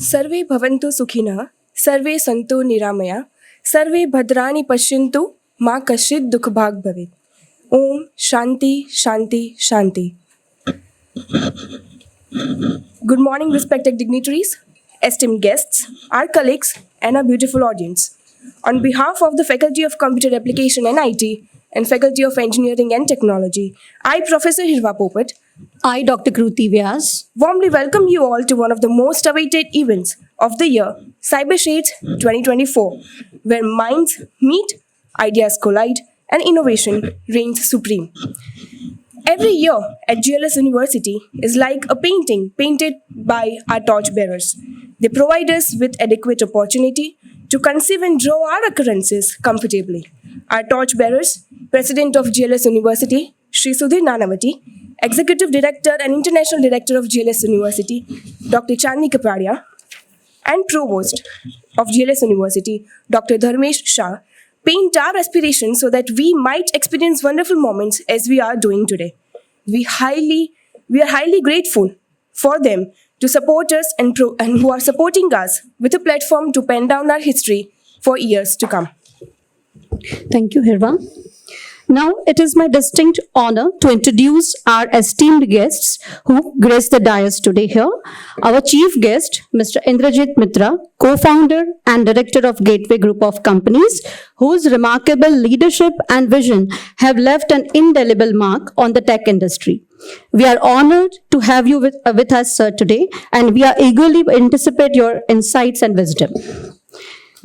सर्वे भवन्तु सुखिनः, सर्वे सन्तु निरामया, सर्वे भद्राणि पश्यन्तु, मा कश्चित् दुःखभाग् भवेत्. Om Shanti Shanti Shanti. Good morning, respected dignitaries, esteemed guests, our colleagues, and our beautiful audience. On behalf of the Faculty of Computer Application and IT and Faculty of Engineering and Technology, I, Professor Hirva Popat, I, Dr. Kruti Vyas, warmly welcome you all to one of the most awaited events of the year, CyberShadez-2024, where minds meet, ideas collide, and innovation reigns supreme. Every year at GLS University is like a painting painted by our torchbearers. They provide us with adequate opportunity to conceive and draw our occurrences comfortably. Our torchbearers, President of GLS University, Shri Sudhir Nanavati, Executive Director and International Director of GLS University, Dr. Chandni Kapadia, and Provost of GLS University, Dr. Dharmesh Shah, paint our aspirations so that we might experience wonderful moments as we are doing today. We are highly grateful for them to support us and who are supporting us with a platform to pen down our history for years to come. Thank you, Hirva. Now, it is my distinct honor to introduce our esteemed guests who grace the dais today here. Our chief guest, Mr. Indrajit Mitra, co-founder and director of Gateway Group of Companies, whose remarkable leadership and vision have left an indelible mark on the tech industry. We are honored to have you with us, sir, today, and we are eagerly anticipate your insights and wisdom.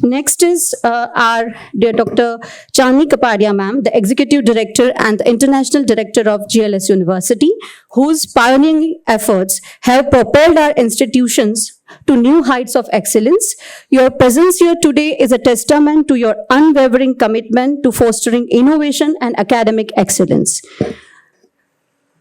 Next is our dear Dr. Chandni Kapadia ma'am, the Executive Director and the International Director of GLS University, whose pioneering efforts have propelled our institutions to new heights of excellence. Your presence here today is a testament to your unwavering commitment to fostering innovation and academic excellence.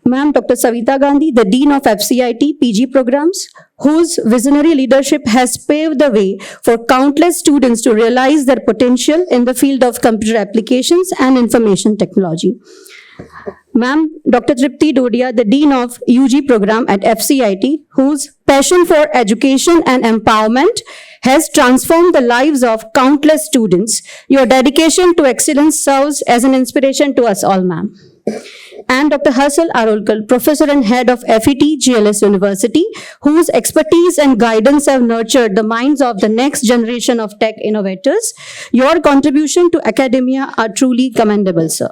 Ma'am, Dr. Savita Gandhi, the Dean of FCIT PG programs, whose visionary leadership has paved the way for countless students to realize their potential in the field of computer applications and information technology. Ma'am, Dr. Tripti Dodia, the Dean of UG program at FCIT, whose passion for education and empowerment has transformed the lives of countless students. Your dedication to excellence serves as an inspiration to us all, ma'am. And Dr. Harsal Arolkar, Professor and Head of FET, GLS University, whose expertise and guidance have nurtured the minds of the next generation of tech innovators. Your contribution to academia are truly commendable, sir.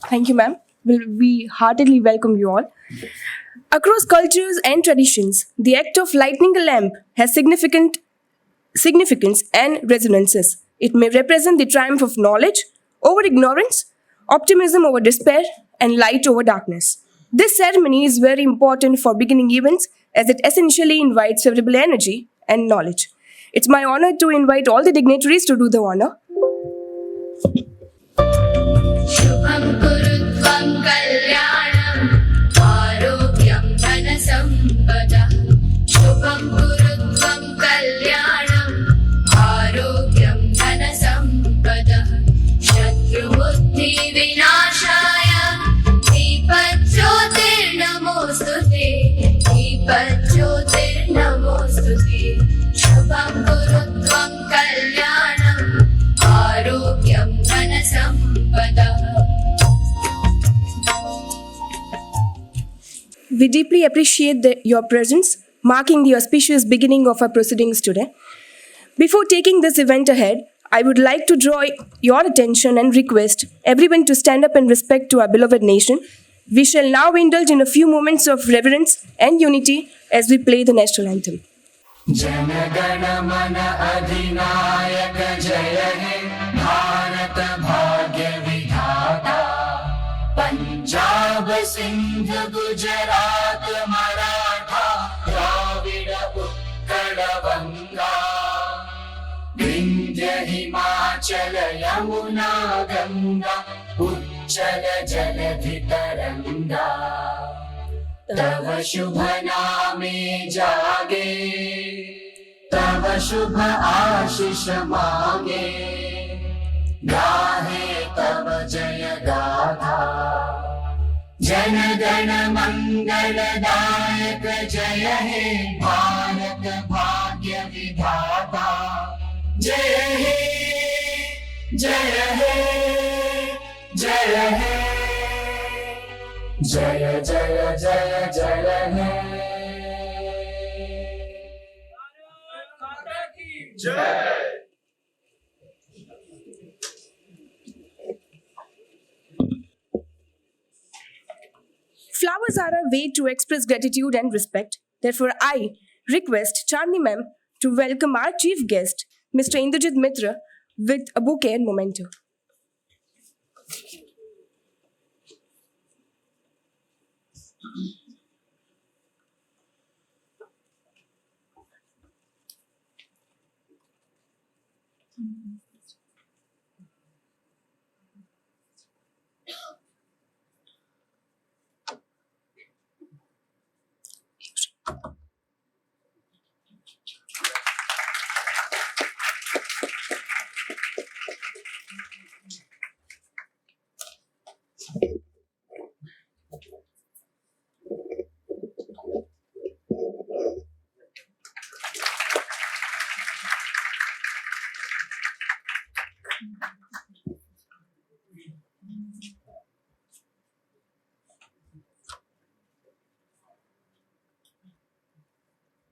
Thank you, ma'am. We heartily welcome you all. Across cultures and traditions, the act of lighting a lamp has significance and resonances. It may represent the triumph of knowledge over ignorance, optimism over despair, and light over darkness. This ceremony is very important for beginning events as it essentially invites favorable energy and knowledge. It's my honor to invite all the dignitaries to do the honor. Shubham Kurutvam Kalyanam Arogyam Dhanasampada Shubham Kurutvam Kalyanam Arogyam Dhanasampada Shatrumutti Vinashaya Deepajyotir Namostute Deepajyotir Namostute Shubham Kurutvam Kalyanam Arogyam Dhanasampada. We deeply appreciate your presence, marking the auspicious beginning of our proceedings today. Before taking this event ahead, I would like to draw your attention and request everyone to stand up in respect to our beloved nation. We shall now indulge in a few moments of reverence and unity as we play the national anthem. Jana Gana Mana Adhinayaka Jaya He Bharata Bhagya Vidhata Punjab Sindh Gujarat Maratha Dravida Uttara Vanga Vindhya Himachala Yamuna Ganga Uchala Jaladhi Taranga तव शुभ नामे जागे तव शुभ आशीष मांगे गाहे तव जय गाथा जन गण मंगलदायक जय हे भारत जनक भाग्य विधाता जय हे जय हे जय हे जय जय जय जय हे Flowers are a way to express gratitude and respect. Therefore, I request Chandni ma'am to welcome our chief guest, Mr. Indrajit Mitra, with a bouquet and memento.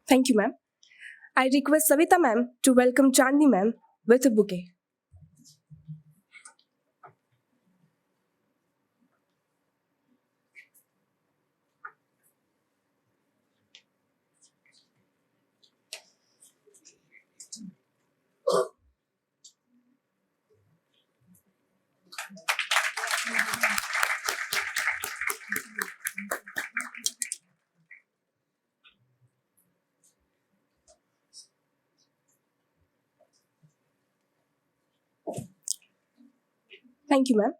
Thank you, ma'am. I request Savita ma'am to welcome Chandni ma'am with a bouquet. Thank you, ma'am.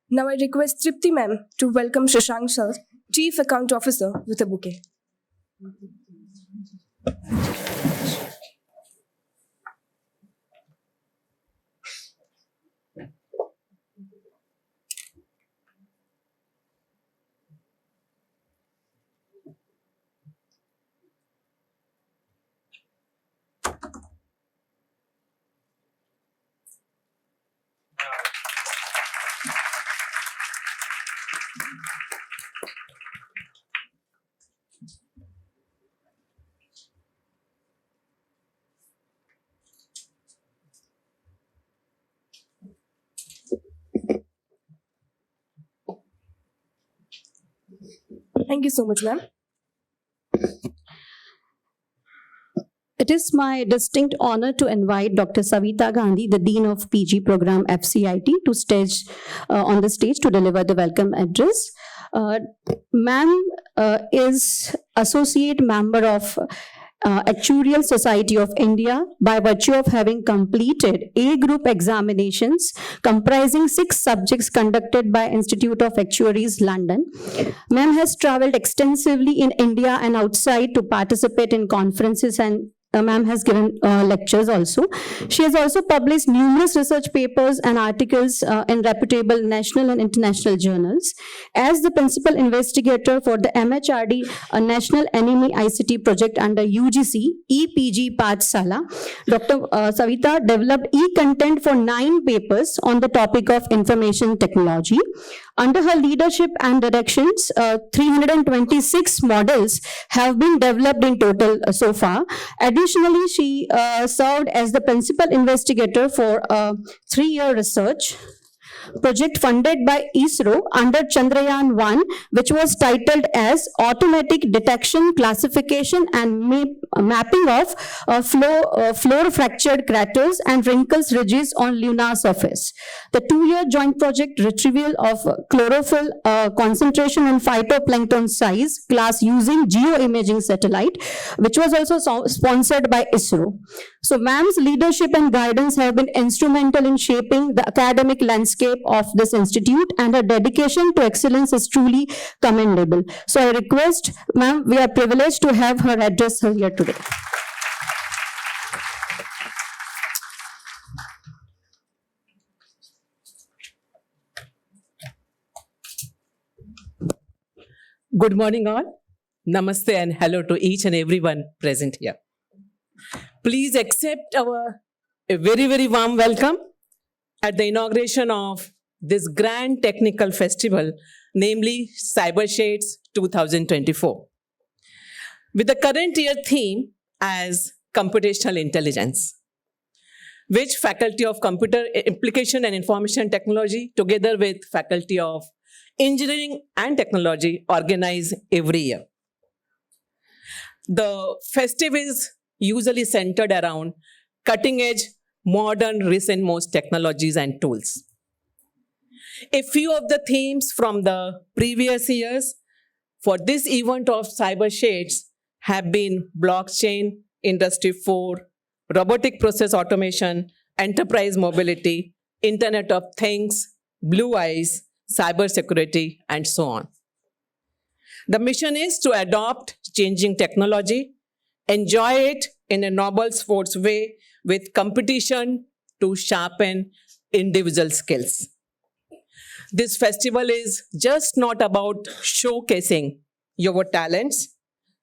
Now I request Tripti ma'am to welcome Shashank sir, Chief Account Officer, with a bouquet. Thank you so much, ma'am. It is my distinct honor to invite Dr. Savita Gandhi, the Dean of PG Program FCIT, to on the stage to deliver the welcome address. Ma'am is associate member of Actuarial Society of India by virtue of having completed A group examinations comprising 6 subjects conducted by Institute of Actuaries, London. Ma'am has traveled extensively in India and outside to participate in conferences, and ma'am has given lectures also. She has also published numerous research papers and articles in reputable national and international journals. As the principal investigator for the MHRD National Enemy ICT project under UGC EPG Pathsala, Dr. Savita developed e-content for 9 papers on the topic of information technology. Under her leadership and directions, 326 models have been developed in total so far. Additionally, she served as the principal investigator for a 3-year research project funded by ISRO under Chandrayaan-1, which was titled as Automatic Detection, Classification and Mapping of Floor Fractured Craters and Wrinkles Ridges on Lunar Surface. The 2-year joint project retrieval of chlorophyll concentration and phytoplankton size class using geoimaging satellite, which was also sponsored by ISRO. So ma'am's leadership and guidance have been instrumental in shaping the academic landscape of this institute, and her dedication to excellence is truly commendable. So I request, ma'am, we are privileged to have her address here today. Good morning all. Namaste and hello to each and everyone present here. Please accept a very, very warm welcome at the inauguration of this grand technical festival, namely CyberShadez 2024. With the current year theme as Computational Intelligence, which Faculty of Computer Application and Information Technology, together with Faculty of Engineering and Technology, organize every year. The festive is usually centered around cutting-edge, modern, recent-most technologies and tools. A few of the themes from the previous years for this event of CyberShadez have been blockchain, Industry 4, robotic process automation, enterprise mobility, Internet of Things, blue eyes, cybersecurity, and so on. The mission is to adopt changing technology, enjoy it in a noble sports way with competition to sharpen individual skills. This festival is just not about showcasing your talents,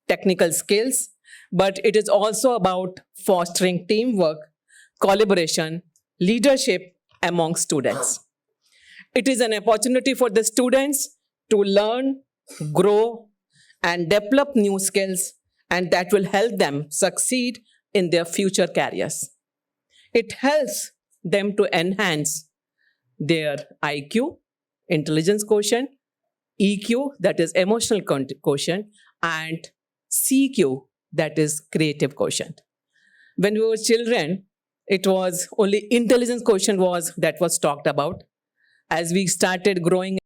technical skills, but it is also about fostering teamwork, collaboration, leadership among students. It is an opportunity for the students to learn, grow, and develop new skills, and that will help them succeed in their future careers. It helps them to enhance their IQ, intelligence quotient, EQ, that is emotional quotient, and CQ, that is creative quotient. When we were children, it was only intelligence quotient that was talked about. As we started growing,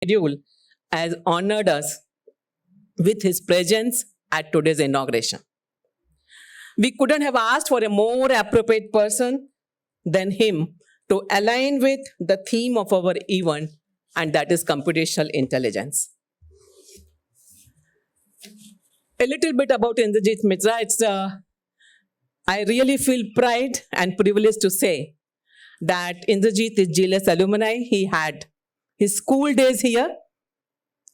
schedule has honored us with his presence at today's inauguration. We couldn't have asked for a more appropriate person than him to align with the theme of our event, and that is computational intelligence. A little bit about Indrajit Mitra. I really feel pride and privilege to say that Indrajit is GLS alumni. He had his school days here,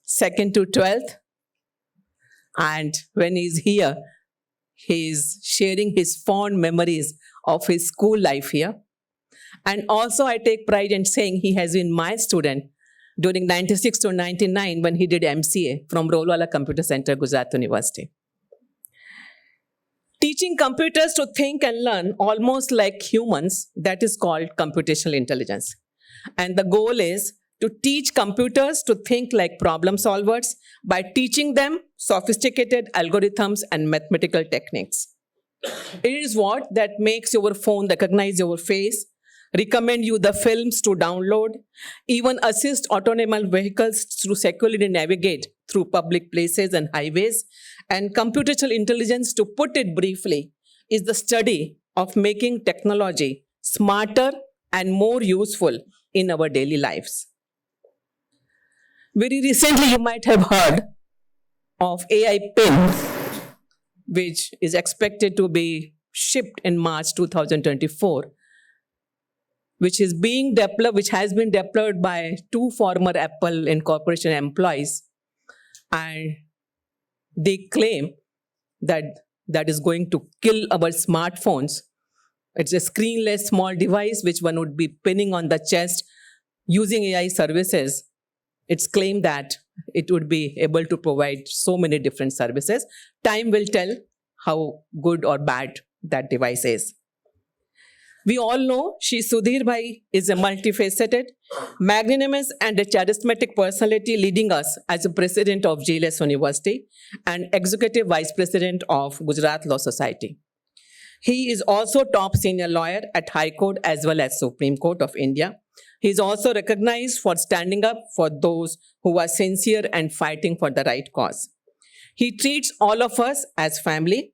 2nd to 12th. And when he's here, he's sharing his fond memories of his school life here. And also I take pride in saying he has been my student during 96 to 99 when he did MCA from Rolwala Computer Center, Gujarat University. Teaching computers to think and learn almost like humans, that is called computational intelligence. And the goal is to teach computers to think like problem solvers by teaching them sophisticated algorithms and mathematical techniques. It is what that makes your phone recognize your face, recommend you the films to download, even assist autonomous vehicles to securely navigate through public places and highways. And computational intelligence, to put it briefly, is the study of making technology smarter and more useful in our daily lives. Very recently, you might have heard of AI PIN, which is expected to be shipped in March 2024, which has been developed by two former Apple Incorporation employees. And they claim that that is going to kill our smartphones. It's a screenless small device which one would be pinning on the chest using AI services. It's claimed that it would be able to provide so many different services. Time will tell how good or bad that device is. We all know Shri Sudhir Bhai is a multifaceted, magnanimous and a charismatic personality leading us as a president of JLS University and executive vice president of Gujarat Law Society. He is also top senior lawyer at High Court as well as Supreme Court of India. He is also recognized for standing up for those who are sincere and fighting for the right cause. He treats all of us as family.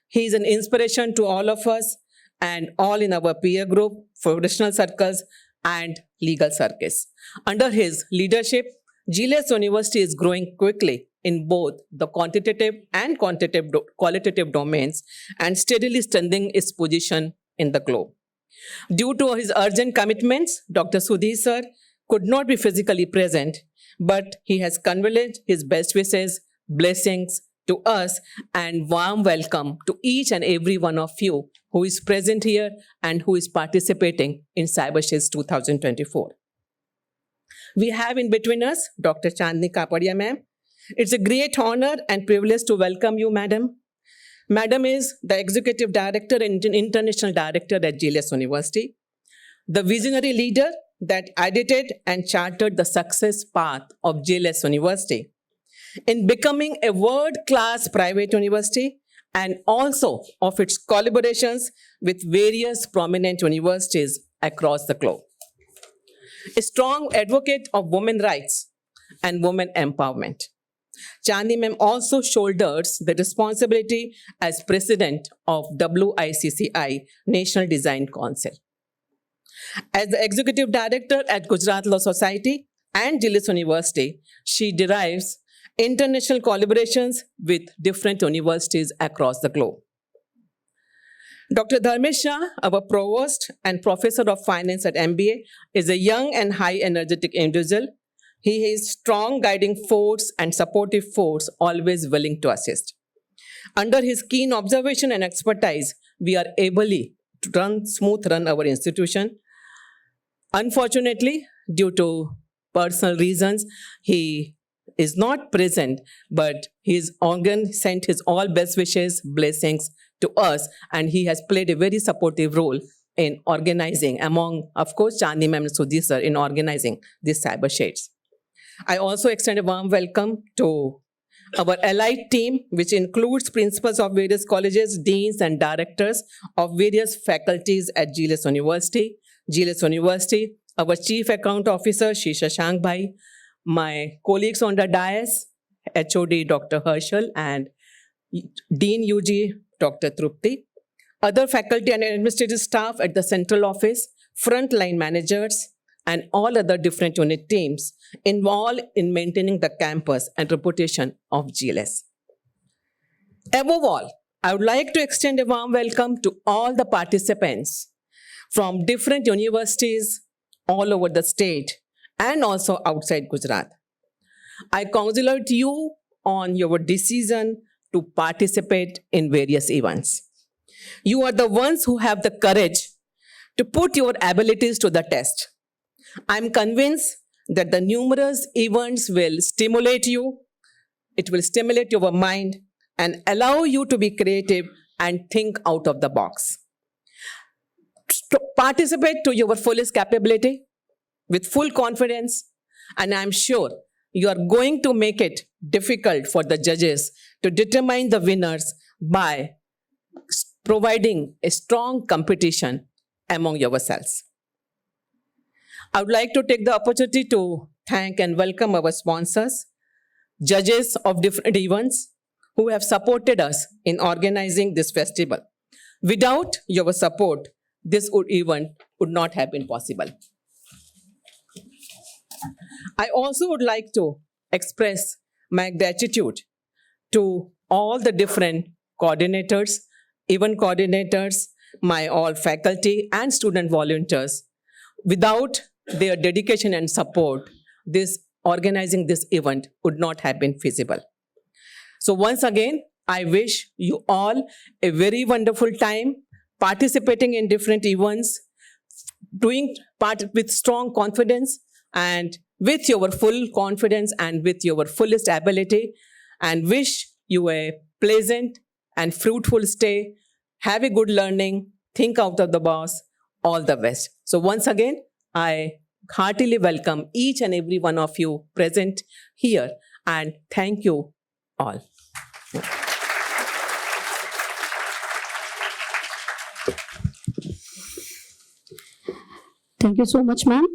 He is an inspiration to all of us and all in our peer group, professional circles, and legal circles. Under his leadership, GLS University is growing quickly in both the quantitative and qualitative domains and steadily strengthening its position in the globe. Due to his urgent commitments, Dr. Sudhir sir could not be physically present, but he has conveyed his best wishes, blessings to us, and warm welcome to each and every one of you who is present here and who is participating in CyberShadez 2024. We have in between us Dr. Chandni Kapadia ma'am. It's a great honor and privilege to welcome you, madam. Madam is the Executive Director and International Director at JLS University, the visionary leader that edited and charted the success path of JLS University in becoming a world-class private university and also of its collaborations with various prominent universities across the globe. A strong advocate of women's rights and women empowerment. Chandni ma'am also shoulders the responsibility as president of WICCI, National Design Council. As the executive director at Gujarat Law Society and JLS University, she derives international collaborations with different universities across the globe. Dr. Dharmesh Shah, our provost and professor of finance at MBA, is a young and high energetic individual. He is strong guiding force and supportive force, always willing to assist. Under his keen observation and expertise, we are able to run our institution. Unfortunately, due to personal reasons, he is not present, but his organ sent his all best wishes, blessings to us, and he has played a very supportive role in organizing, among, of course, Chandni ma'am and Sudhir sir, in organizing this CyberShadez. I also extend a warm welcome to our allied team, which includes principals of various colleges, deans, and directors of various faculties at JLS University, our Chief Account Officer, Shri Shashank Bhai, my colleagues on the dais, HOD Dr. Herschel and Dean UG Dr. Trupti, other faculty and administrative staff at the central office, frontline managers, and all other different unit teams involved in maintaining the campus and reputation of GLS. Above all, I would like to extend a warm welcome to all the participants from different universities all over the state and also outside Gujarat. I congratulate you on your decision to participate in various events. You are the ones who have the courage to put your abilities to the test. I'm convinced that the numerous events will stimulate you, it will stimulate your mind and allow you to be creative and think out of the box. Participate to your fullest capability with full confidence, and I'm sure you are going to make it difficult for the judges to determine the winners by providing a strong competition among yourselves. I would like to take the opportunity to thank and welcome our sponsors, judges of different events who have supported us in organizing this festival. Without your support, this event would not have been possible. I also would like to express my gratitude to all the different coordinators, event coordinators, my all faculty and student volunteers. Without their dedication and support, organizing this event would not have been feasible. So once again, I wish you all a very wonderful time participating in different events, doing part with strong confidence and with your full confidence and with your fullest ability, and wish you a pleasant and fruitful stay. Have a good learning, think out of the box, all the best. So once again, I heartily welcome each and every one of you present here, and thank you all. Thank you so much, ma'am.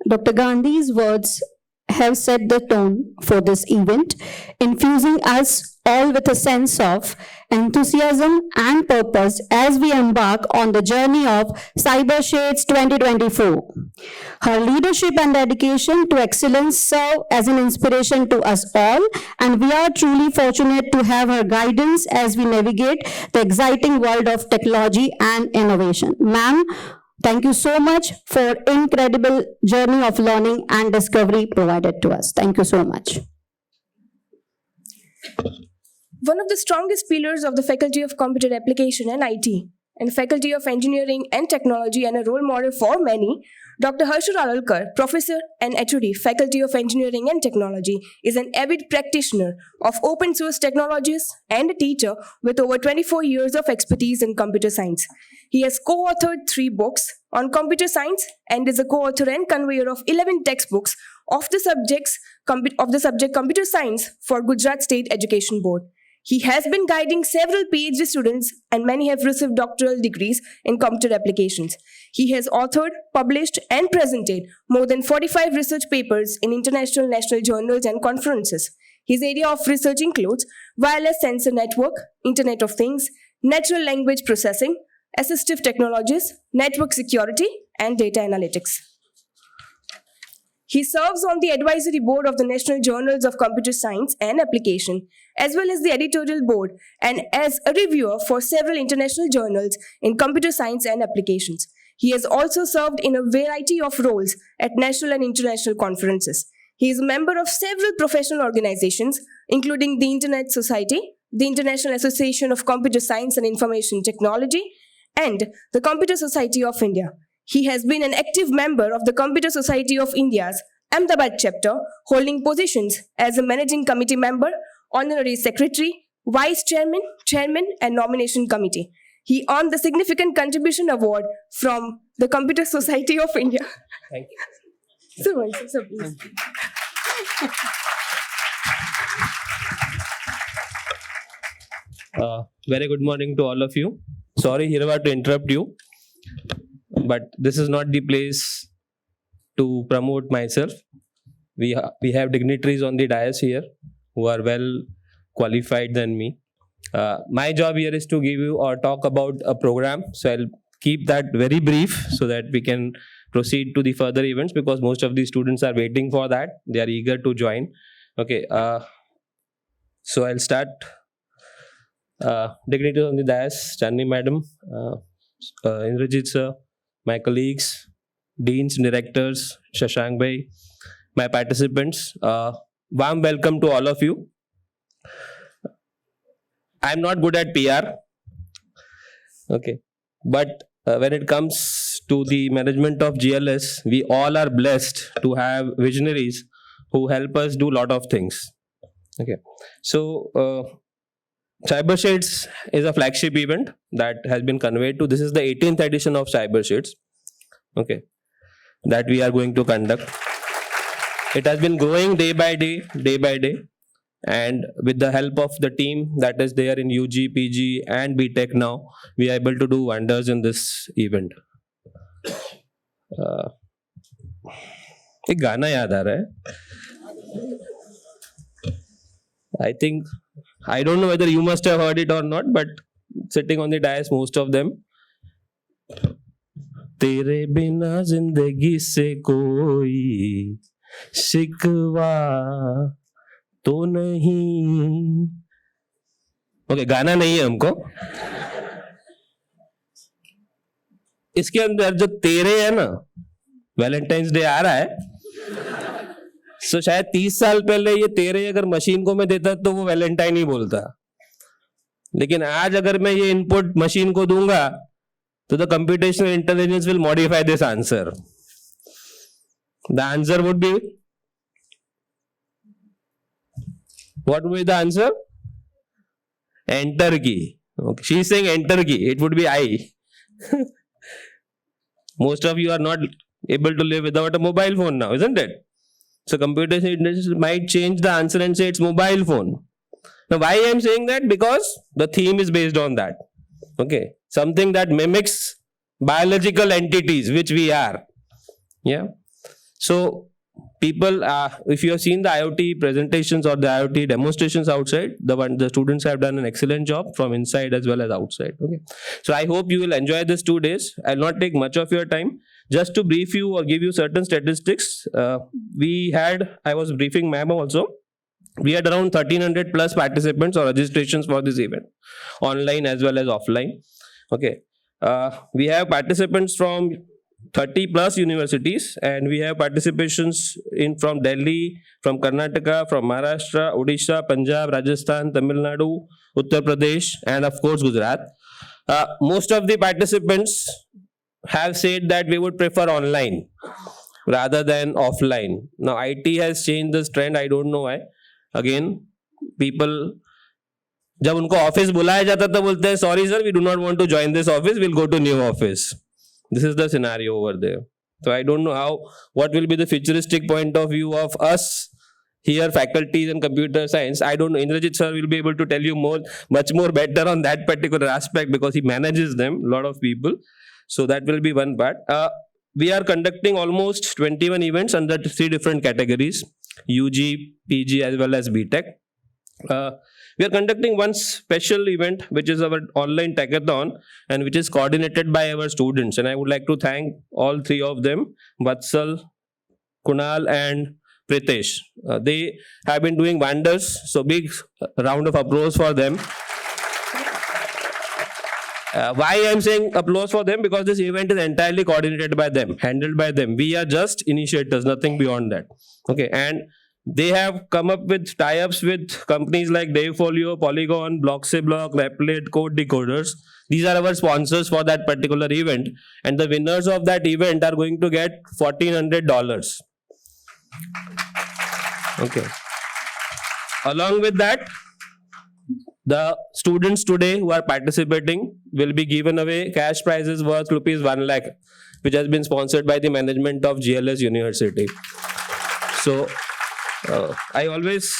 Dr. Gandhi's words have set the tone for this event, infusing us all with a sense of enthusiasm and purpose as we embark on the journey of CyberShadez 2024. Her leadership and dedication to excellence serve as an inspiration to us all, and we are truly fortunate to have her guidance as we navigate the exciting world of technology and innovation. Ma'am, thank you so much for incredible journey of learning and discovery provided to us. Thank you so much. One of the strongest pillars of the Faculty of Computer Application and IT and Faculty of Engineering and Technology, and a role model for many, Dr. Harshad Alalkar, Professor and HOD, Faculty of Engineering and Technology, is an avid practitioner of open source technologies and a teacher with over 24 years of expertise in computer science. He has co-authored 3 books on computer science and is a co-author and conveyor of 11 textbooks of the subject computer science for Gujarat State Education Board. He has been guiding several PhD students, and many have received doctoral degrees in computer applications. He has authored, published, and presented more than 45 research papers in international national journals and conferences. His area of research includes wireless sensor network, Internet of Things, natural language processing, assistive technologies, network security, and data analytics. He serves on the advisory board of the National Journals of Computer Science and Application, as well as the editorial board, and as a reviewer for several international journals in computer science and applications. He has also served in a variety of roles at national and international conferences. He is a member of several professional organizations, including the Internet Society, the International Association of Computer Science and Information Technology, and the Computer Society of India. He has been an active member of the Computer Society of India's Ahmedabad chapter, holding positions as a managing committee member, honorary secretary, vice chairman, chairman, and nomination committee. He earned the Significant Contribution Award from the Computer Society of India. Thank you. So please. Very good morning to all of you. Sorry, Hirva, to interrupt you, but this is not the place to promote myself. We have dignitaries on the dais here who are well qualified than me. My job here is to give you or talk about a program, so I'll keep that very brief so that we can proceed to the further events, because most of the students are waiting for that. They are eager to join. Okay, so I'll start. Dignitaries on the dais, Chandni Madam, Indrajit Sir, my colleagues, deans, directors, Shashank Bhai, my participants, warm welcome to all of you. I'm not good at PR, okay, but when it comes to the management of GLS, we all are blessed to have visionaries who help us do a lot of things. Okay, so CyberShadez is a flagship event that has been conveyed to. This is the 18th edition of CyberShadez, okay, that we are going to conduct. It has been growing day by day, and with the help of the team that is there in UG, PG, and BTech now, we are able to do wonders in this event. एक गाना याद आ रहा है. I think, I don't know whether you must have heard it or not, but sitting on the dais, most of them. तेरे बिना जिंदगी से कोई शिकवा तो नहीं. ओके, गाना नहीं है हमको. इसके अंदर जो तेरे है ना, वैलेंटाइंस डे आ रहा है, सो शायद 30 साल पहले ये तेरे अगर मशीन को मैं देता तो वो वैलेंटाइन ही बोलता, लेकिन आज अगर मैं ये इनपुट मशीन को दूंगा तो the computational intelligence will modify this answer. The answer would be, what would be the answer? Enter key. She is saying enter key, it would be I. Most of you are not able to live without a mobile phone now, isn't it? So computational intelligence might change the answer and say it's mobile phone. Now, why I am saying that? Because the theme is based on that. Okay, something that mimics biological entities, which we are. Yeah. So people, if you have seen the IoT presentations or the IoT demonstrations outside, the students have done an excellent job from inside as well as outside. Okay. So I hope you will enjoy this 2 days. I'll not take much of your time. Just to brief you or give you certain statistics, I was briefing ma'am also. We had around 1300 plus participants or registrations for this event, online as well as offline. Okay. We have participants from 30 plus universities, and we have participations from Delhi, from Karnataka, from Maharashtra, Odisha, Punjab, Rajasthan, Tamil Nadu, Uttar Pradesh, and of course Gujarat. Most of the participants have said that we would prefer online rather than offline. Now IT has changed this trend. I don't know why. Again, people, जब उनको office बुलाया जाता तो बोलते हैं sorry sir we do not want to join this office, will go to new office. This is the scenario over there. So I don't know what will be the futuristic point of view of us here, faculties in computer science. I don't know. Indrajit sir will be able to tell you much more better on that particular aspect because he manages them, a lot of people. So that will be one part. We are conducting almost 21 events under 3 different categories: UG, PG, as well as BTech. We are conducting one special event, which is our online Techathon, and which is coordinated by our students. And I would like to thank all 3 of them, Vatsal, Kunal, and Pritesh. They have been doing wonders. So big round of applause for them. Why I am saying applause for them? Because this event is entirely coordinated by them, handled by them. We are just initiators, nothing beyond that. Okay, and they have come up with tie-ups with companies like Davefolio, Polygon, Block, Replit, Code Decoders. These are our sponsors for that particular event, and the winners of that event are going to get $1,400. Okay. Along with that, the students today who are participating will be given away cash prizes worth rupees 1 lakh, which has been sponsored by the management of GLS University. So I always,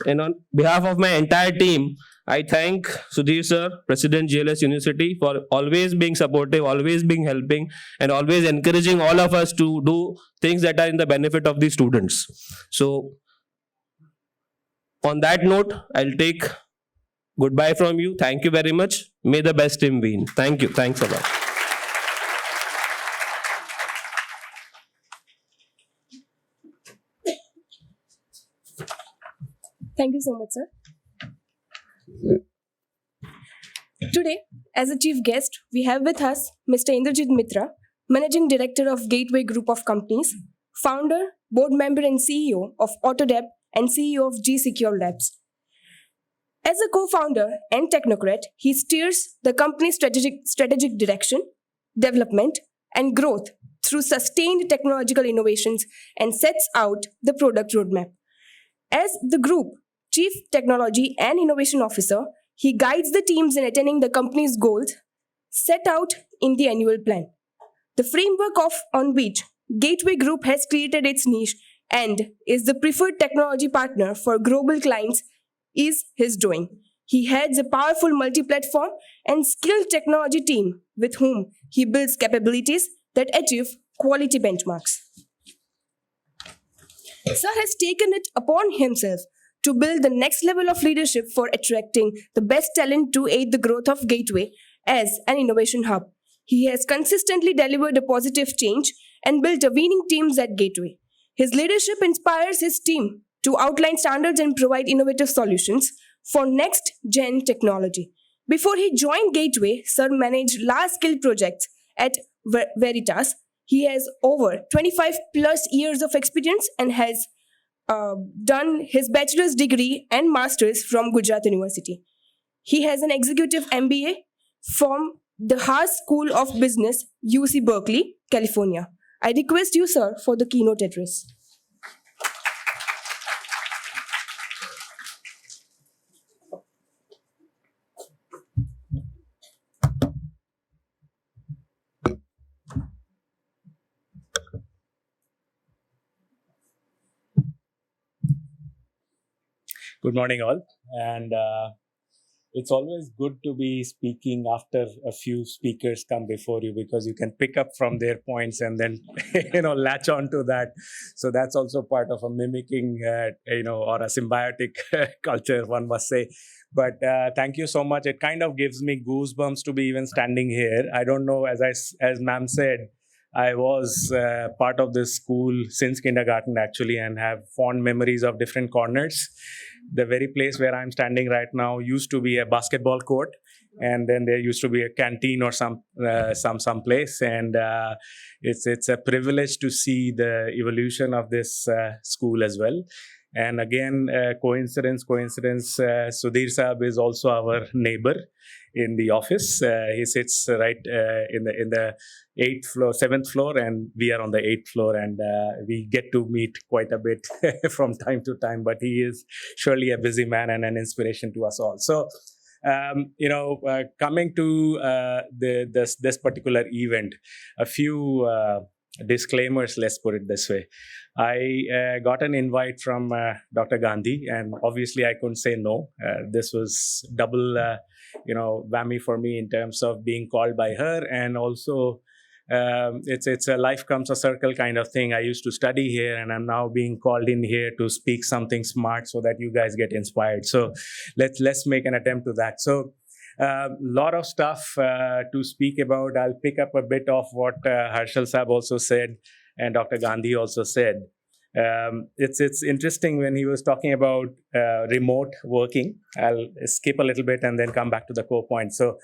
on behalf of my entire team, I thank Sudhir sir, President GLS University, for always being supportive, always being helping, and always encouraging all of us to do things that are in the benefit of the students. So on that note, I'll take goodbye from you. Thank you very much. May the best team win. Thank you. Thanks a lot. Thank you so much, sir. Today, as a chief guest, we have with us Mr. Indrajit Mitra, Managing Director of Gateway Group of Companies, founder, board member and CEO of Autodesk and CEO of G Secure Labs. As a co-founder and technocrat, he steers the company's strategic direction, development, and growth through sustained technological innovations and sets out the product roadmap. As the group Chief Technology and Innovation Officer, he guides the teams in attaining the company's goals set out in the annual plan. The framework on which Gateway Group has created its niche and is the preferred technology partner for global clients is his doing. He heads a powerful multi-platform and skilled technology team with whom he builds capabilities that achieve quality benchmarks. Sir has taken it upon himself to build the next level of leadership for attracting the best talent to aid the growth of Gateway as an innovation hub. He has consistently delivered a positive change and built a winning teams at Gateway. His leadership inspires his team to outline standards and provide innovative solutions for next-gen technology. Before he joined Gateway, Sir managed large-scale projects at Veritas. He has over 25 plus years of experience and has done his bachelor's degree and master's from Gujarat University. He has an executive MBA from the Haas School of Business, UC Berkeley, California. I request you, sir, for the keynote address. Good morning, all. And it's always good to be speaking after a few speakers come before you because you can pick up from their points and then, latch on to that. So that's also part of a mimicking, or a symbiotic culture, one must say. But thank you so much. It kind of gives me goosebumps to be even standing here. I don't know, as ma'am said, I was part of this school since kindergarten actually, and have fond memories of different corners. The very place where I'm standing right now used to be a basketball court, and then there used to be a canteen or some place. And it's a privilege to see the evolution of this school as well. And again, coincidence. Sudhir Saab is also our neighbor in the office. He sits right in the seventh floor, and we are on the eighth floor, and we get to meet quite a bit from time to time. But he is surely a busy man and an inspiration to us all. So, coming to this particular event, a few disclaimers. Let's put it this way. I got an invite from Dr. Gandhi, and obviously I couldn't say no. This was double, whammy for me in terms of being called by her, and also it's a life comes a circle kind of thing. I used to study here, and I'm now being called in here to speak something smart so that you guys get inspired. So let's make an attempt to that. So. Lot of stuff to speak about. I'll pick up a bit of what Harshal Saab also said and Dr. Gandhi also said. It's interesting when he was talking about remote working. I'll skip a little bit and then come back to the core point. So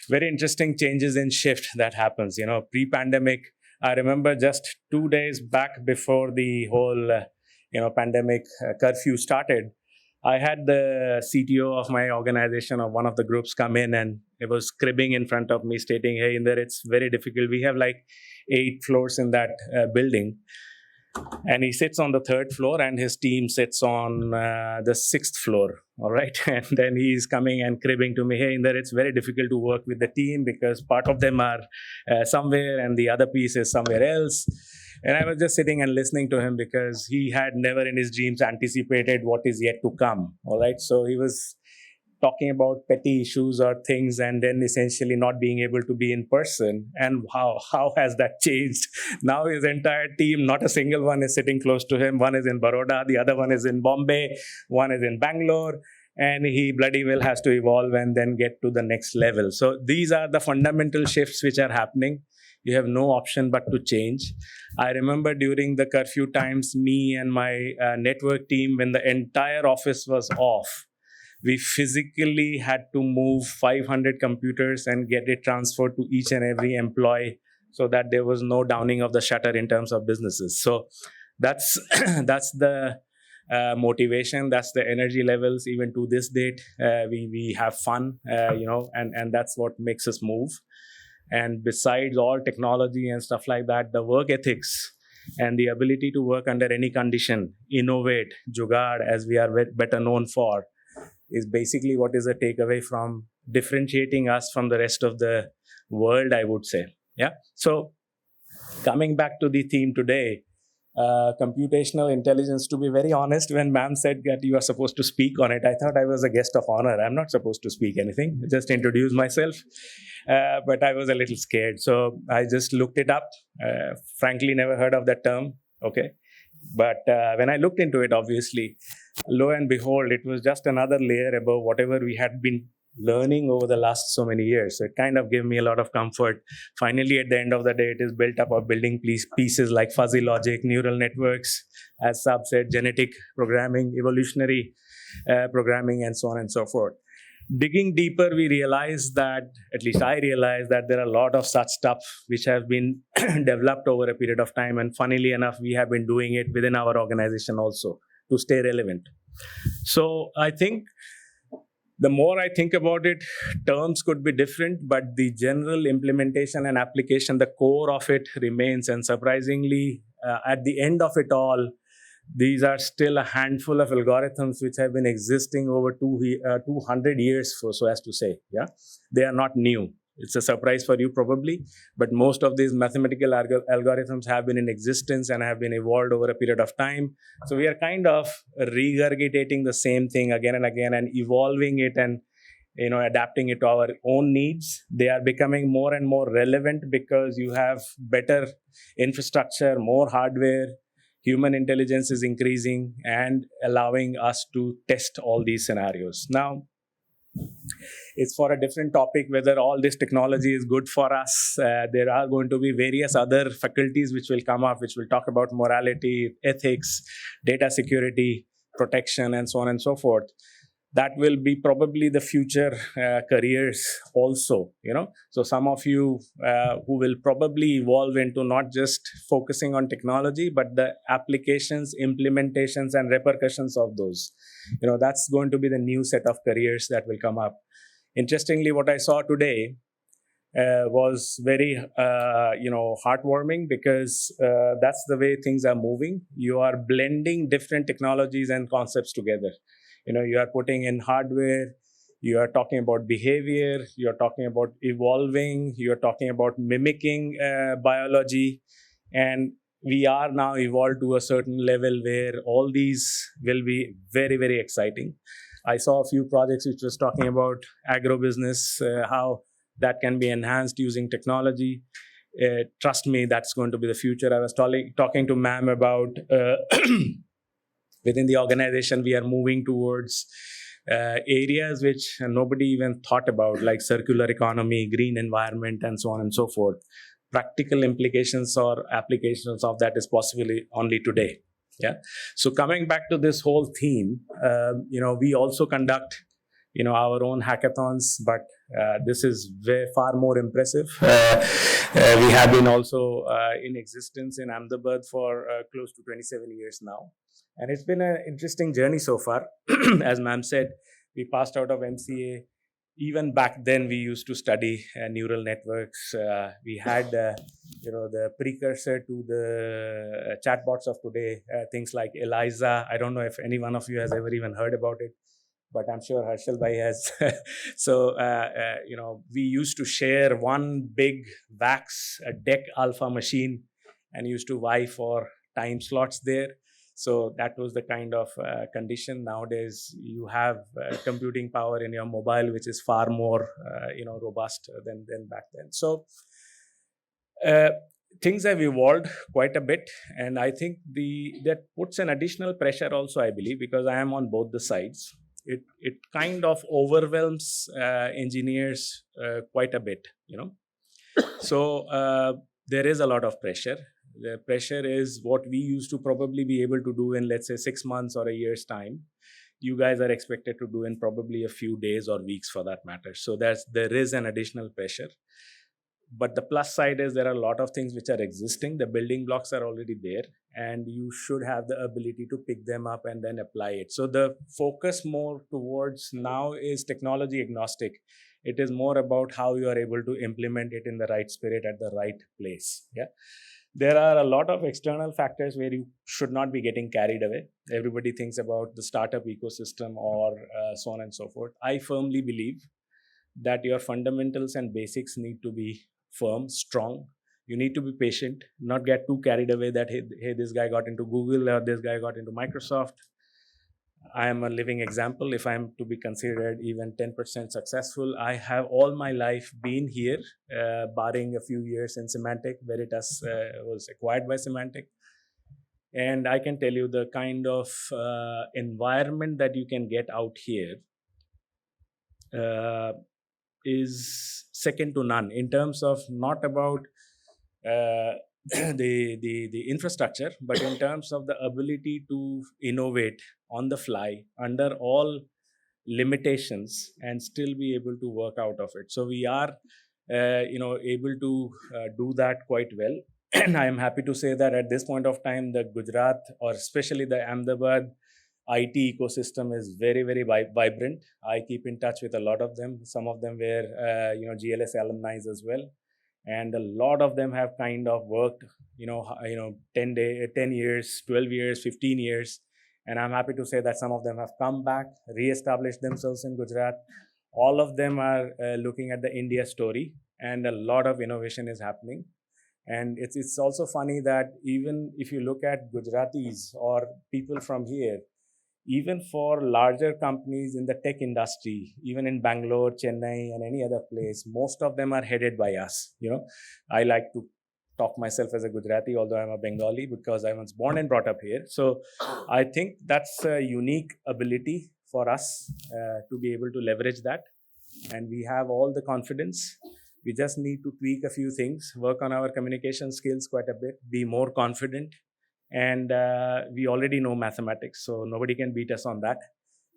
very interesting changes in shift that happens. Pre-pandemic, I remember just 2 days back before the whole, pandemic curfew started, I had the CTO of my organization or one of the groups come in, and it was cribbing in front of me stating, hey, Inder, it's very difficult. We have like 8 floors in that building. And he sits on the 3rd floor and his team sits on the 6th floor. All right. And then he's coming and cribbing to me, hey, Inder, it's very difficult to work with the team because part of them are somewhere and the other piece is somewhere else. And I was just sitting and listening to him because he had never in his dreams anticipated what is yet to come. All right. So he was talking about petty issues or things, and then essentially not being able to be in person. And how has that changed? Now his entire team, not a single one is sitting close to him. One is in Baroda, the other one is in Bombay, one is in Bangalore. And he bloody well has to evolve and then get to the next level. So these are the fundamental shifts which are happening. You have no option but to change. I remember during the curfew times, me and my network team, when the entire office was off, we physically had to move 500 computers and get it transferred to each and every employee so that there was no downing of the shutter in terms of businesses. So that's the motivation, that's the energy levels. Even to this date, we have fun, and that's what makes us move. And besides all technology and stuff like that, the work ethics and the ability to work under any condition, innovate, jugaad, as we are better known for, is basically what is a takeaway from differentiating us from the rest of the world, I would say. Yeah. So coming back to the theme today, computational intelligence. To be very honest, when ma'am said that you are supposed to speak on it, I thought I was a guest of honor. I'm not supposed to speak anything, just introduce myself. But I was a little scared. So I just looked it up. Frankly, never heard of that term. Okay. But when I looked into it, obviously, lo and behold, it was just another layer above whatever we had been learning over the last so many years. So it kind of gave me a lot of comfort. Finally, at the end of the day, it is built up of building pieces like fuzzy logic, neural networks, as Saab said, genetic programming, evolutionary programming, and so on and so forth. Digging deeper, we realized that, at least I realized that there are a lot of such stuff which have been developed over a period of time. And funnily enough, we have been doing it within our organization also to stay relevant. So I think the more I think about it, terms could be different, but the general implementation and application, the core of it remains. And surprisingly, at the end of it all, these are still a handful of algorithms which have been existing over 200 years, so as to say. Yeah, they are not new. It's a surprise for you probably, but most of these mathematical algorithms have been in existence and have been evolved over a period of time. So we are kind of regurgitating the same thing again and again and evolving it and adapting it to our own needs. They are becoming more and more relevant because you have better infrastructure, more hardware, human intelligence is increasing and allowing us to test all these scenarios. Now, it's for a different topic whether all this technology is good for us. There are going to be various other faculties which will come up, which will talk about morality, ethics, data security, protection, and so on and so forth. That will be probably the future careers also, So some of you who will probably evolve into not just focusing on technology, but the applications, implementations, and repercussions of those. That's going to be the new set of careers that will come up. Interestingly, what I saw today was very, heartwarming because that's the way things are moving. You are blending different technologies and concepts together. You are putting in hardware, you are talking about behavior, you are talking about evolving, you are talking about mimicking biology. And we are now evolved to a certain level where all these will be very, very exciting. I saw a few projects which was talking about agrobusiness, how that can be enhanced using technology. Trust me, that's going to be the future. I was talking to ma'am about within the organization, we are moving towards areas which nobody even thought about, like circular economy, green environment, and so on and so forth. Practical implications or applications of that is possibly only today. Yeah. So coming back to this whole theme, we also conduct, our own hackathons, but this is far more impressive. We have been also in existence in Ahmedabad for close to 27 years now. And it's been an interesting journey so far. As ma'am said, we passed out of MCA. Even back then, we used to study neural networks. We had, the precursor to the chatbots of today, things like Eliza. I don't know if any one of you has ever even heard about it, but I'm sure Harshal Bhai has. So, we used to share one big VAX, a DEC alpha machine, and used to vie for time slots there. So that was the kind of condition. Nowadays, you have computing power in your mobile, which is far more, robust than back then. So things have evolved quite a bit, and I think that puts an additional pressure also, I believe, because I am on both the sides. It kind of overwhelms engineers quite a bit, So there is a lot of pressure. The pressure is what we used to probably be able to do in, let's say, 6 months or a year's time. You guys are expected to do in probably a few days or weeks for that matter. So there is an additional pressure. But the plus side is there are a lot of things which are existing. The building blocks are already there, and you should have the ability to pick them up and then apply it. So the focus more towards now is technology agnostic. It is more about how you are able to implement it in the right spirit at the right place. Yeah. There are a lot of external factors where you should not be getting carried away. Everybody thinks about the startup ecosystem or so on and so forth. I firmly believe that your fundamentals and basics need to be firm, strong. You need to be patient, not get too carried away that, hey, this guy got into Google or this guy got into Microsoft. I am a living example. If I'm to be considered even 10% successful, I have all my life been here, barring a few years in Symantec. Veritas was acquired by Symantec. And I can tell you the kind of environment that you can get out here is second to none in terms of not about the infrastructure, but in terms of the ability to innovate on the fly under all limitations and still be able to work out of it. So we are, able to do that quite well. And I am happy to say that at this point of time, the Gujarat or especially the Ahmedabad IT ecosystem is very, very vibrant. I keep in touch with a lot of them. Some of them were, GLS alumni as well. And a lot of them have kind of worked, 10 years, 12 years, 15 years. And I'm happy to say that some of them have come back, re-established themselves in Gujarat. All of them are looking at the India story and a lot of innovation is happening. And it's also funny that even if you look at Gujaratis or people from here, even for larger companies in the tech industry, even in Bangalore, Chennai, and any other place, most of them are headed by us. I like to talk myself as a Gujarati, although I'm a Bengali, because I was born and brought up here. So I think that's a unique ability for us to be able to leverage that. And we have all the confidence. We just need to tweak a few things, work on our communication skills quite a bit, be more confident. And we already know mathematics, so nobody can beat us on that.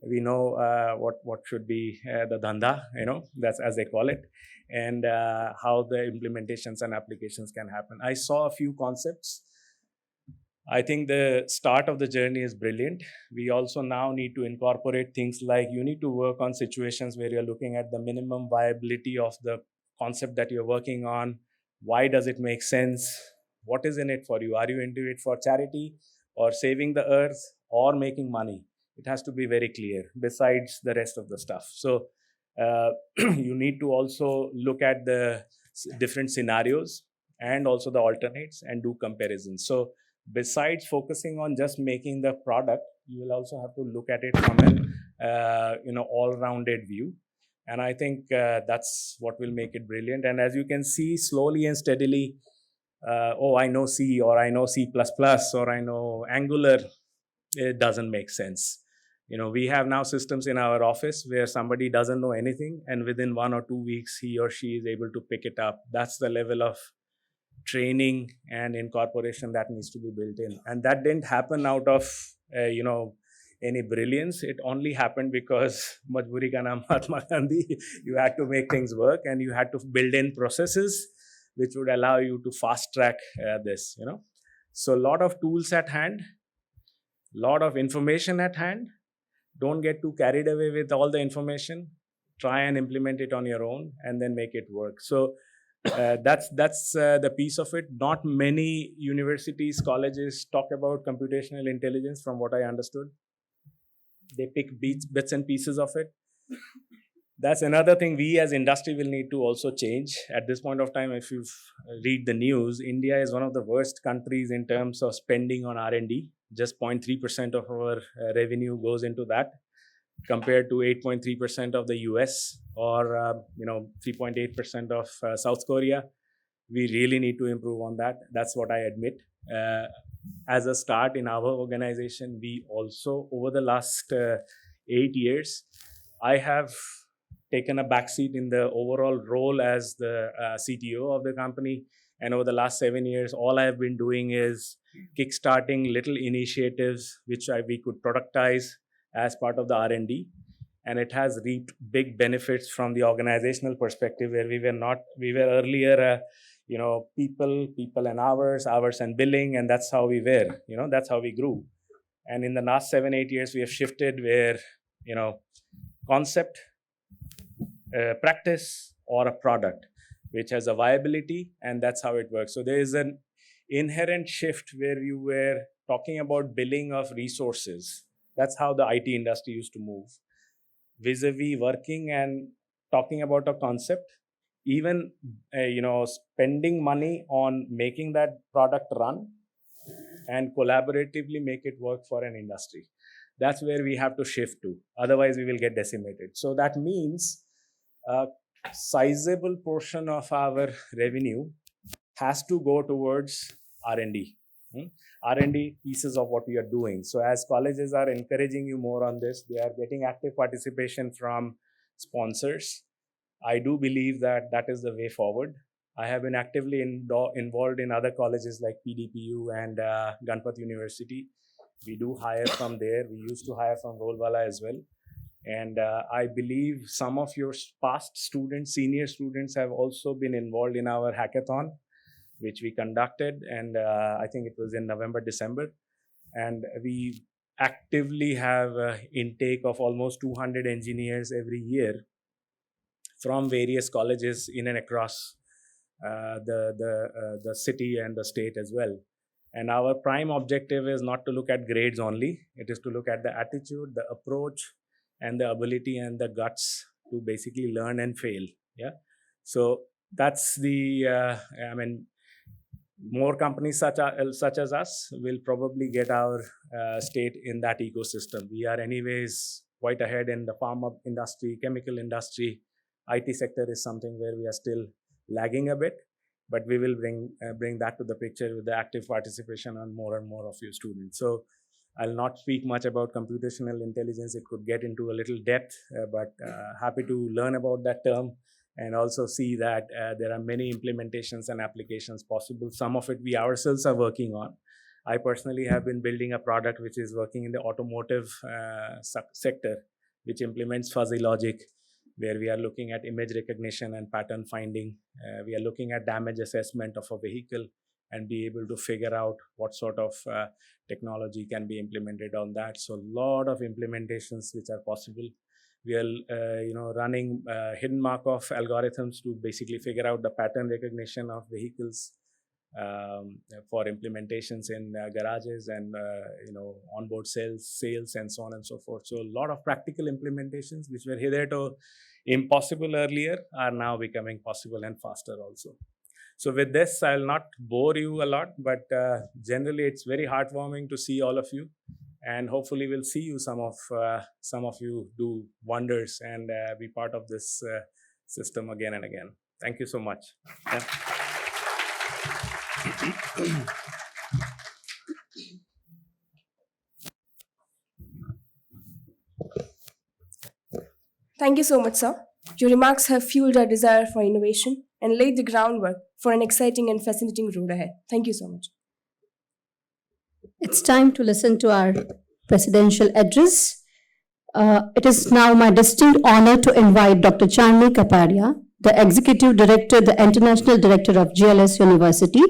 We know what should be the dhanda, that's as they call it, and how the implementations and applications can happen. I saw a few concepts. I think the start of the journey is brilliant. We also now need to incorporate things like you need to work on situations where you're looking at the minimum viability of the concept that you're working on. Why does it make sense? What is in it for you? Are you into it for charity or saving the earth or making money? It has to be very clear besides the rest of the stuff. So you need to also look at the different scenarios and also the alternates and do comparisons. So besides focusing on just making the product, you will also have to look at it from an all-rounded view. And I think that's what will make it brilliant. And as you can see, slowly and steadily, I know C, or I know C++, or I know Angular, it doesn't make sense. We have now systems in our office where somebody doesn't know anything, and within 1 or 2 weeks, he or she is able to pick it up. That's the level of training and incorporation that needs to be built in. And that didn't happen out of, any brilliance. It only happened because Majburi ka naam Mahatma Gandhi. You had to make things work, and you had to build in processes which would allow you to fast track this, So a lot of tools at hand, lot of information at hand. Don't get too carried away with all the information. Try and implement it on your own and then make it work. So that's the piece of it. Not many universities, colleges talk about computational intelligence, from what I understood. They pick bits and pieces of it. That's another thing we as industry will need to also change. At this point of time, if you read the news, India is one of the worst countries in terms of spending on R&D. Just 0.3% of our revenue goes into that, compared to 8.3% of the US or 3.8% of South Korea. We really need to improve on that. That's what I admit. As a start in our organization, we also, over the last 8 years, I have taken a backseat in the overall role as the CTO of the company. And over the last 7 years, all I have been doing is kickstarting little initiatives which we could productize as part of the R&D. And it has reaped big benefits from the organizational perspective, where we were earlier, people and hours and billing, and that's how we were, that's how we grew. And in the last 7-8 years, we have shifted where, concept, practice, or a product which has a viability, and that's how it works. So there is an inherent shift where you were talking about billing of resources. That's how the IT industry used to move. Vis-a-vis working and talking about a concept, even spending money on making that product run and collaboratively make it work for an industry. That's where we have to shift to. Otherwise, we will get decimated. So that means a sizable portion of our revenue has to go towards R&D. R&D pieces of what we are doing. So as colleges are encouraging you more on this, they are getting active participation from sponsors. I do believe that that is the way forward. I have been actively involved in other colleges like PDPU and Ganpat University. We do hire from there. We used to hire from Rolwala as well. And I believe some of your past students, senior students, have also been involved in our hackathon, which we conducted. And I think it was in November, December. And we actively have intake of almost 200 engineers every year from various colleges in and across the city and the state as well. And our prime objective is not to look at grades only. It is to look at the attitude, the approach, and the ability and the guts to basically learn and fail. Yeah. So that's the, I mean, more companies such as us will probably get our state in that ecosystem. We are anyways quite ahead in the pharma industry, chemical industry. IT sector is something where we are still lagging a bit, but we will bring that to the picture with the active participation on more and more of you students. So I'll not speak much about computational intelligence. It could get into a little depth, but happy to learn about that term and also see that there are many implementations and applications possible. Some of it we ourselves are working on. I personally have been building a product which is working in the automotive sector, which implements fuzzy logic, where we are looking at image recognition and pattern finding. We are looking at damage assessment of a vehicle and be able to figure out what sort of technology can be implemented on that. So a lot of implementations which are possible. We are running hidden Markov algorithms to basically figure out the pattern recognition of vehicles for implementations in garages and onboard sales and so on and so forth. So a lot of practical implementations which were hitherto impossible earlier are now becoming possible and faster also. So with this, I'll not bore you a lot, but generally it's very heartwarming to see all of you, and hopefully we'll see you, some of you do wonders and be part of this system again and again. Thank you so much. Yeah. Thank you so much, sir. Your remarks have fueled our desire for innovation and laid the groundwork for an exciting and fascinating road ahead. Thank you so much. It's time to listen to our presidential address. It is now my distinct honor to invite Dr. Chandni Kapadia, the Executive Director, the International Director of GLS University,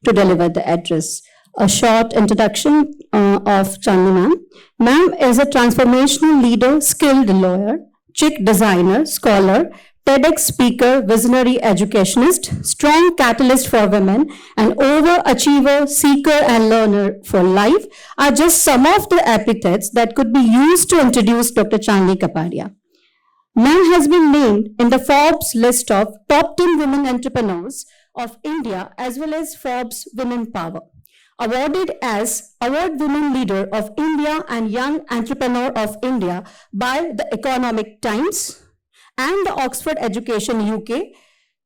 to deliver the address. A short introduction of Chandni ma'am. Ma'am is a transformational leader, skilled lawyer, chic designer, scholar, TEDx speaker, visionary educationist, strong catalyst for women, and overachiever, seeker, and learner for life are just some of the epithets that could be used to introduce Dr. Chandni Kapadia. Ma'am has been named in the Forbes list of top 10 women entrepreneurs of India as well as Forbes Women Power. Awarded as Award Women Leader of India and Young Entrepreneur of India by the Economic Times and the Oxford Education UK.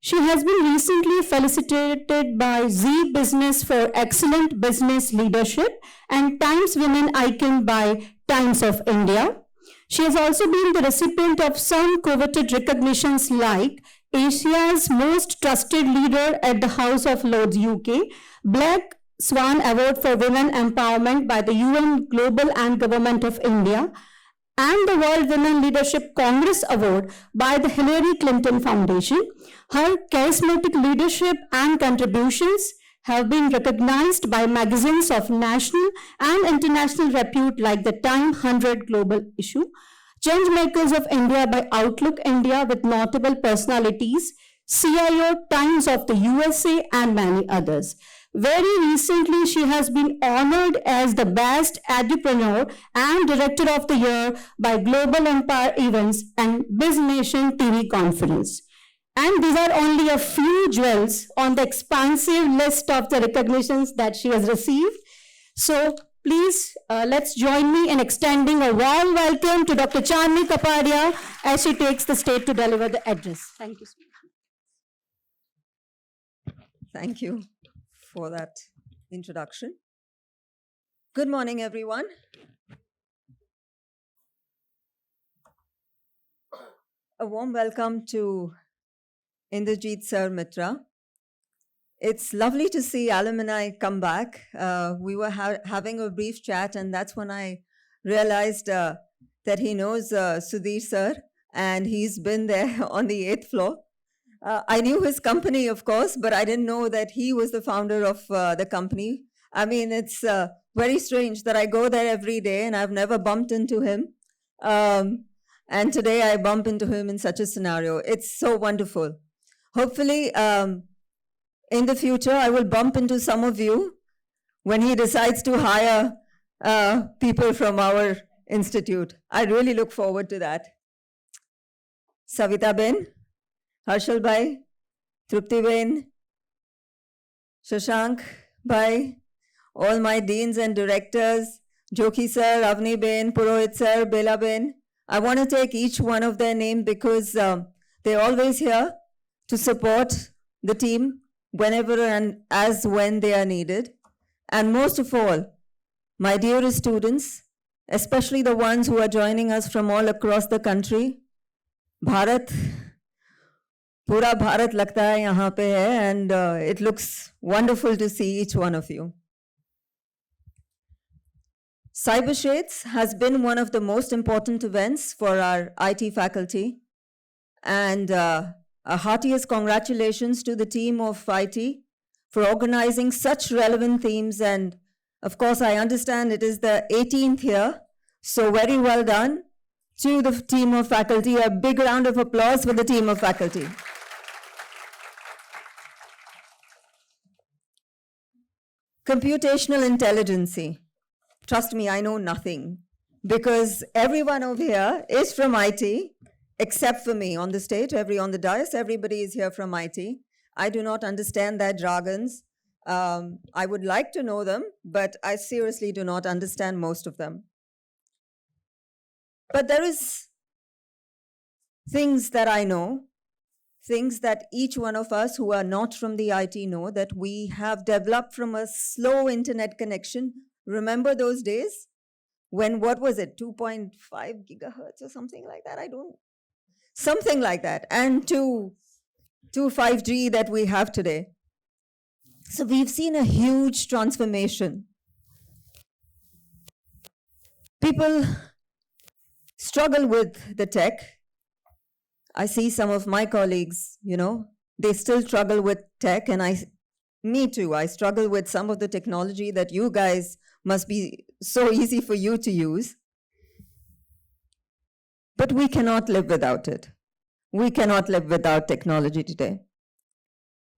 She has been recently felicitated by Z Business for excellent business leadership and Times Women Icon by Times of India. She has also been the recipient of some coveted recognitions like Asia's Most Trusted Leader at the House of Lords UK, Black Swan Award for Women Empowerment by the UN Global and Government of India, and the World Women Leadership Congress Award by the Hillary Clinton Foundation. Her charismatic leadership and contributions have been recognized by magazines of national and international repute like the Time 100 Global Issue, Changemakers of India by Outlook India with notable personalities, CIO Times of the USA, and many others. Very recently, she has been honored as the Best Edupreneur and Director of the Year by Global Empire Events and BizNation TV Conference. And these are only a few jewels on the expansive list of the recognitions that she has received. So please, let's join me in extending a warm welcome to Dr. Chandni Kapadia as she takes the stage to deliver the address. Thank you. Thank you for that introduction. Good morning, everyone. A warm welcome to Indrajit Sir Mitra. It's lovely to see alumni come back. We were having a brief chat, and that's when I realized that he knows Sudhir Sir, and he's been there on the 8th floor. I knew his company, of course, but I didn't know that he was the founder of the company. I mean, it's very strange that I go there every day and I've never bumped into him. And today I bump into him in such a scenario. It's so wonderful. Hopefully, in the future, I will bump into some of you when he decides to hire people from our institute. I really look forward to that. Savita Ben, Harshal Bhai, Truptiben, Shashank Bhai, all my deans and directors, Jokhi sir, Avni Ben, Purohit sir, Bela Ben. I want to take each one of their name because they're always here to support the team whenever and as when they are needed. And most of all, my dearest students, especially the ones who are joining us from all across the country, Bharat, pura Bharat lagta hai yahan pe hai, and it looks wonderful to see each one of you. CyberShadez has been one of the most important events for our IT faculty, and a heartiest congratulations to the team of IT for organizing such relevant themes. And of course, I understand it is the 18th year, so very well done to the team of faculty. A big round of applause for the team of faculty. Computational intelligency. Trust me, I know nothing because everyone over here is from IT, except for me on the stage, on the dais, everybody is here from IT. I do not understand their jargons. I would like to know them, but I seriously do not understand most of them. But there is things that I know, things that each one of us who are not from the IT know, that we have developed from a slow internet connection. Remember those days when, what was it, 2.5 gigahertz or something like that? Something like that. And to 5G that we have today. So we've seen a huge transformation. People struggle with the tech. I see some of my colleagues, they still struggle with tech, and me too. I struggle with some of the technology that you guys must be so easy for you to use. But we cannot live without it. We cannot live without technology today.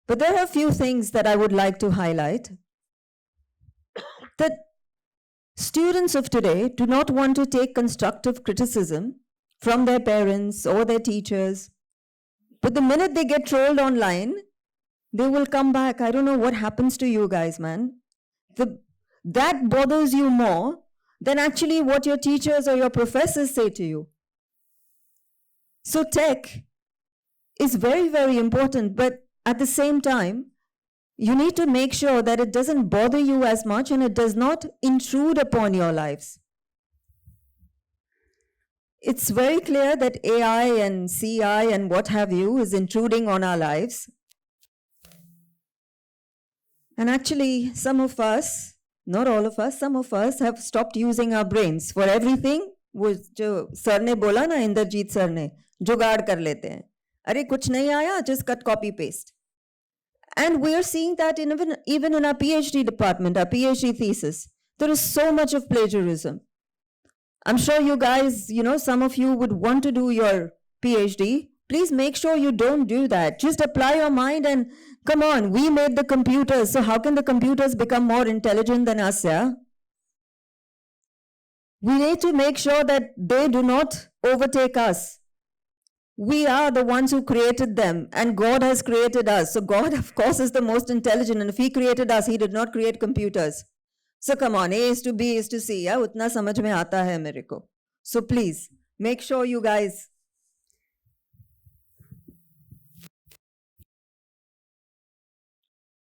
But there are a few things that I would like to highlight. That students of today do not want to take constructive criticism from their parents or their teachers. But the minute they get trolled online, they will come back. I don't know what happens to you guys, man. That bothers you more than actually what your teachers or your professors say to you. So tech is very, very important, but at the same time, you need to make sure that it doesn't bother you as much and it does not intrude upon your lives. It's very clear that AI and CI and what have you is intruding on our lives. And actually, some of us, not all of us, some of us have stopped using our brains for everything. वो जो sir ने बोला ना, Indrajit sir ने, जुगाड़ कर लेते हैं. अरे कुछ नहीं आया, just cut, copy, paste. And we are seeing that even in our PhD department, our PhD thesis, there is so much of plagiarism. I'm sure you guys, some of you would want to do your PhD. Please make sure you don't do that. Just apply your mind and come on, we made the computers, so how can the computers become more intelligent than us, yeah? We need to make sure that they do not overtake us. We are the ones who created them, and God has created us. So God, of course, is the most intelligent, and if He created us, He did not create computers. So come on, A is to B is to C, yeah? Utna samajh mein aata hai mere ko. So please, make sure you guys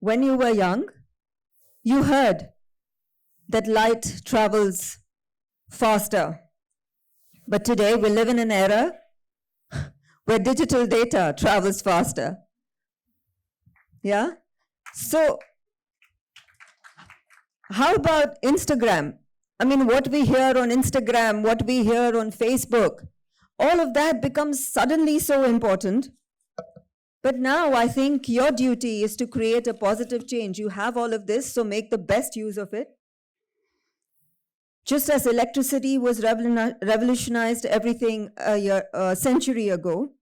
when you were young, you heard that light travels faster. But today we live in an era where digital data travels faster. Yeah? So how about Instagram? I mean, what we hear on Instagram, what we hear on Facebook, all of that becomes suddenly so important. But now I think your duty is to create a positive change. You have all of this, so make the best use of it. Just as electricity was revolutionized everything a century ago,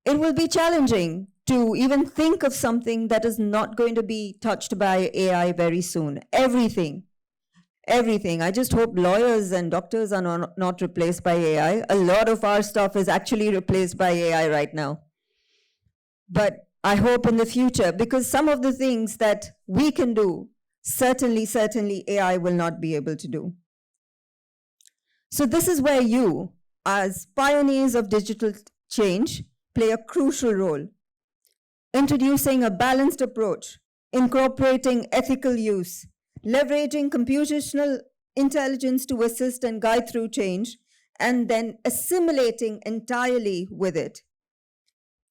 it will be challenging to even think of something that is not going to be touched by AI very soon. Everything. I just hope lawyers and doctors are not replaced by AI. A lot of our stuff is actually replaced by AI right now. But I hope in the future, because some of the things that we can do, certainly AI will not be able to do. So this is where you, as pioneers of digital change, play a crucial role. Introducing a balanced approach, incorporating ethical use, leveraging computational intelligence to assist and guide through change, and then assimilating entirely with it.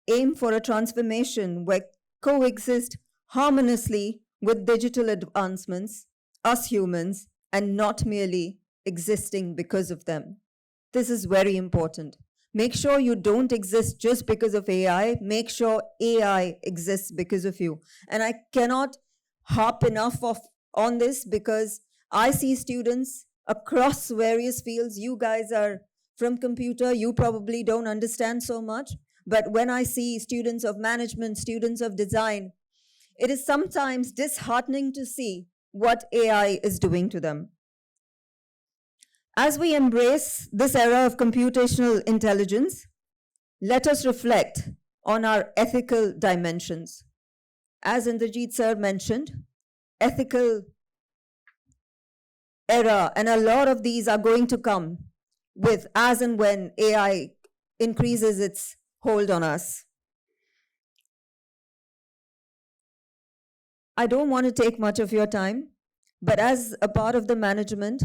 Aim for a transformation where coexist harmoniously with digital advancements, us humans, and not merely existing because of them. This is very important. Make sure you don't exist just because of AI. Make sure AI exists because of you. And I cannot harp enough on this because I see students across various fields. You guys are from computer, you probably don't understand so much. But when I see students of management, students of design, it is sometimes disheartening to see what AI is doing to them. As we embrace this era of computational intelligence, let us reflect on our ethical dimensions. As Indrajit sir mentioned, ethical era, and a lot of these are going to come with as and when AI increases its hold on us. I don't want to take much of your time, but as a part of the management,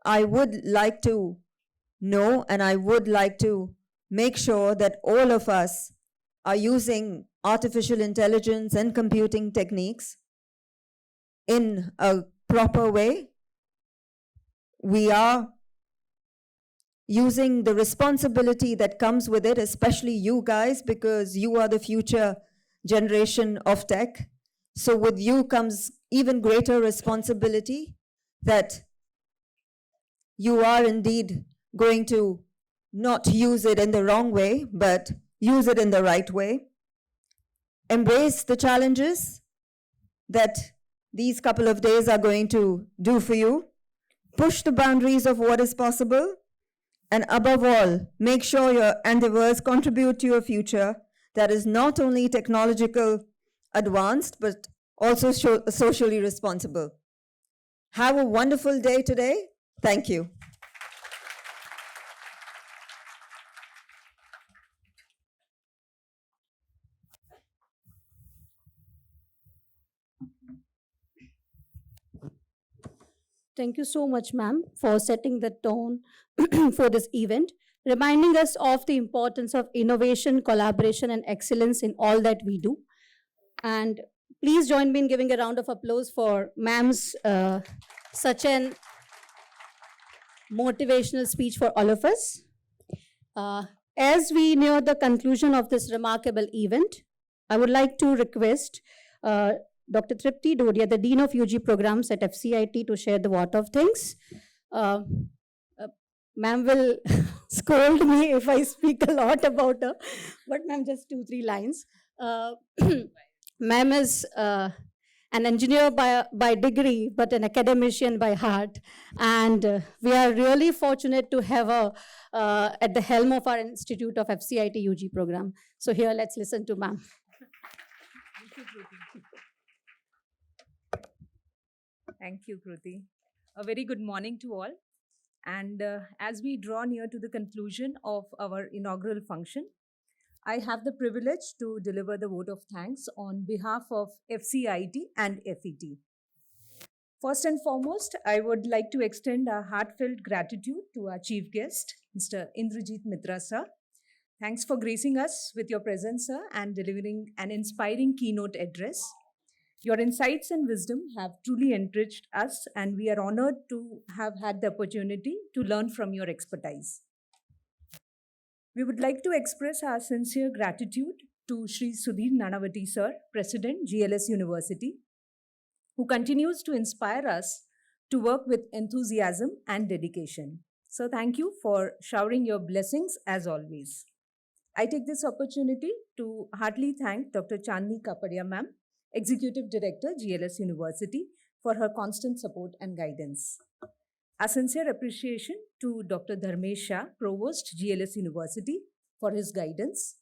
I would like to know and I would like to make sure that all of us are using artificial intelligence and computing techniques in a proper way. We are using the responsibility that comes with it, especially you guys, because you are the future generation of tech. So with you comes even greater responsibility that you are indeed going to not use it in the wrong way, but use it in the right way. Embrace the challenges that these couple of days are going to do for you. Push the boundaries of what is possible. And above all, make sure your endeavors contribute to your future that is not only technological advanced, but also socially responsible. Have a wonderful day today. Thank you. Thank you so much, ma'am, for setting the tone for this event, reminding us of the importance of innovation, collaboration, and excellence in all that we do. And please join me in giving a round of applause for ma'am's such an motivational speech for all of us. As we near the conclusion of this remarkable event, I would like to request Dr. Tripti Dodia, the Dean of UG Programs at FCIT, to share the vote of thanks. Ma'am will scold me if I speak a lot about her, but ma'am, just 2-3 lines. Ma'am is an engineer by degree, but an academician by heart. And we are really fortunate to have her at the helm of our Institute of FCIT UG program. So here, let's listen to ma'am. Thank you, Kruti. A very good morning to all. And as we draw near to the conclusion of our inaugural function, I have the privilege to deliver the vote of thanks on behalf of FCIT and FET. First and foremost, I would like to extend a heartfelt gratitude to our chief guest, Mr. Indrajit Mitra, sir. Thanks for gracing us with your presence, sir, and delivering an inspiring keynote address. Your insights and wisdom have truly enriched us, and we are honored to have had the opportunity to learn from your expertise. We would like to express our sincere gratitude to Shri Sudhir Nanavati sir, President, GLS University, who continues to inspire us to work with enthusiasm and dedication. So thank you for showering your blessings as always. I take this opportunity to heartily thank Dr. Chandni Kapadia ma'am, Executive Director, GLS University, for her constant support and guidance. A sincere appreciation to Dr. Dharmesh Shah, Provost, GLS University, for his guidance.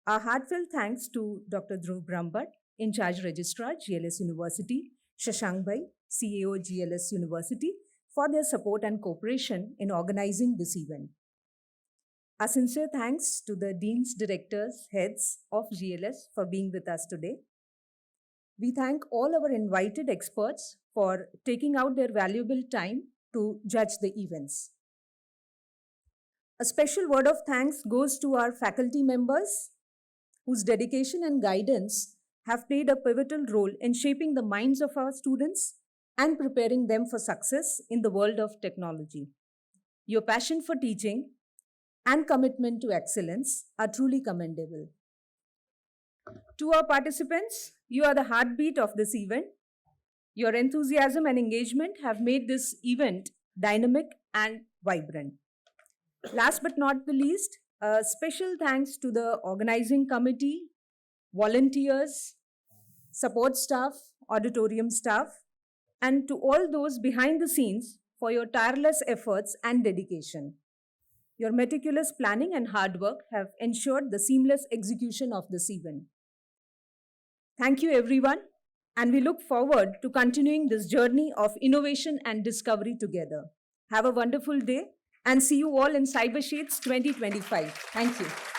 Our heartfelt thanks to Dr. Dhruv Brahmbhatt, in charge Registrar, GLS University, Shashank Bhai, CEO, GLS University, for their support and cooperation in organizing this event. A sincere thanks to the deans, directors, heads of GLS for being with us today. We thank all our invited experts for taking out their valuable time to judge the events. A special word of thanks goes to our faculty members, whose dedication and guidance have played a pivotal role in shaping the minds of our students and preparing them for success in the world of technology. Your passion for teaching and commitment to excellence are truly commendable. To our participants, you are the heartbeat of this event. Your enthusiasm and engagement have made this event dynamic and vibrant. Last but not the least, a special thanks to the organizing committee, volunteers, support staff, auditorium staff, and to all those behind the scenes for your tireless efforts and dedication. Your meticulous planning and hard work have ensured the seamless execution of this event. Thank you, everyone, and we look forward to continuing this journey of innovation and discovery together. Have a wonderful day and see you all in CyberShadez 2025. Thank you.